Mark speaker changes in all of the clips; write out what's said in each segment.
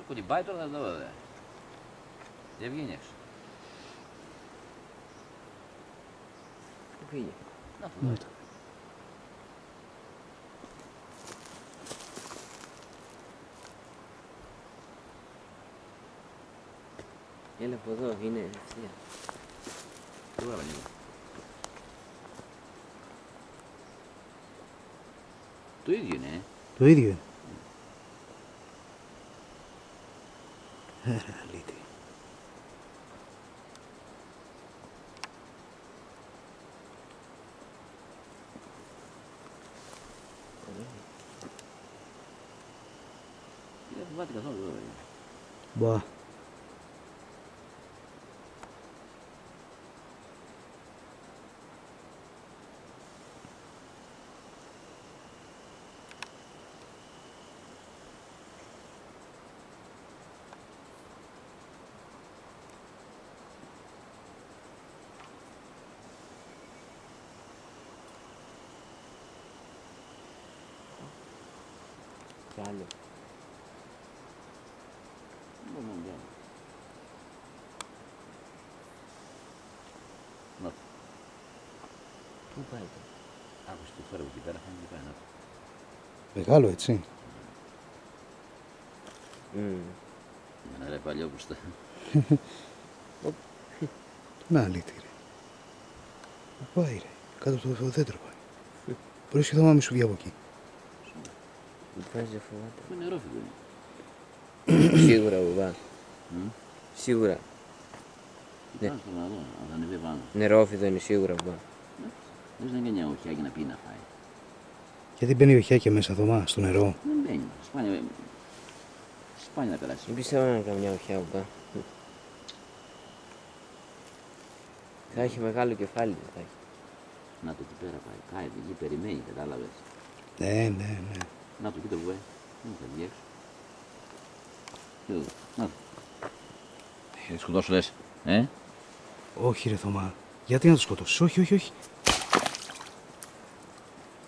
Speaker 1: κολυμπάει τώρα, θα το δω, δε. Δεν βγαίνει έξω.
Speaker 2: Πού πήγε?
Speaker 1: Να το δω.
Speaker 2: Έλα από εδώ, είναι ευθεία.
Speaker 1: Πού έβαλε λίγο. Το ίδιο είναι,
Speaker 3: Το ίδιο είναι. Αλήτη.
Speaker 1: Δεν φοβάται καθόλου εδώ.
Speaker 3: Μπα.
Speaker 2: Κι άλλο.
Speaker 1: Να.
Speaker 2: Πού πάει το?
Speaker 1: Άκουσε το φέρω εκεί πέρα, φαίνεται πάει να.
Speaker 3: Μεγάλο έτσι.
Speaker 1: Να λέει παλιό που στα.
Speaker 3: Να αλήτη ρε. Πού πάει ρε. Κάτω από το δέντρο πάει. Μπορείς και το μάμι σου βγει από εκεί.
Speaker 2: Μου φάζει δεν φοβάται.
Speaker 1: Είναι νερόφυγο είναι.
Speaker 2: Σίγουρα μπαμπά. Σίγουρα.
Speaker 1: Τι κάνω να δω, αν θα ανεβεί πάνω.
Speaker 2: Νερόφιδο είναι σίγουρα μπαμπά.
Speaker 1: Δεν είναι κανένα οχιάκι να πει να φάει.
Speaker 3: Γιατί μπαίνει οχιάκια μέσα Θωμά, στο νερό.
Speaker 1: Δεν μπαίνει. Σπάνια να περάσει.
Speaker 2: Δεν πιστεύω να είναι καμιά οχιά μπαμπά. Θα έχει μεγάλο κεφάλι, δεν θα έχει.
Speaker 1: Να το εκεί πέρα πάει. Πάει, εκεί περιμένει, κατάλαβες.
Speaker 3: Ναι.
Speaker 1: Να το κοίτα που πάει. Δεν θα βγει έξω. Κοίτα εδώ. Να το. Θα σκοτώσω λες.
Speaker 3: Όχι ρε Θωμά. Γιατί να το σκοτώσεις. Όχι.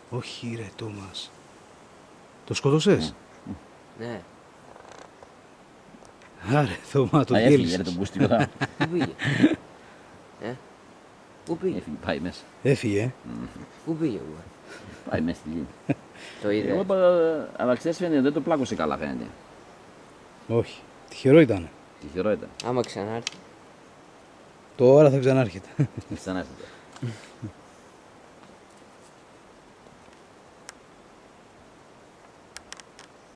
Speaker 3: Όχι ρε Τόμας. Το σκοτώσες.
Speaker 2: Ναι.
Speaker 3: Άρε Θωμά, το
Speaker 1: έφυγε
Speaker 3: διέλυσες.
Speaker 1: ρε το μπούστικο.
Speaker 2: Πού πήγε? Πού πήγε?
Speaker 1: Έφυγε, πάει μέσα.
Speaker 3: Έφυγε.
Speaker 2: Πού πήγε μπαμπά?
Speaker 1: Πάει μέσα στη λίμνη.
Speaker 2: Το είδε?
Speaker 1: Εγώ είπα, αλλά ξέρεις φαίνεται, δεν το πλάκωσε καλά φαίνεται.
Speaker 3: Όχι. Τυχερό ήταν.
Speaker 1: Τυχερό ήταν.
Speaker 2: Άμα ξανάρθει.
Speaker 3: Τώρα θα ξανάρχεται.
Speaker 1: Ξανά έρθετε.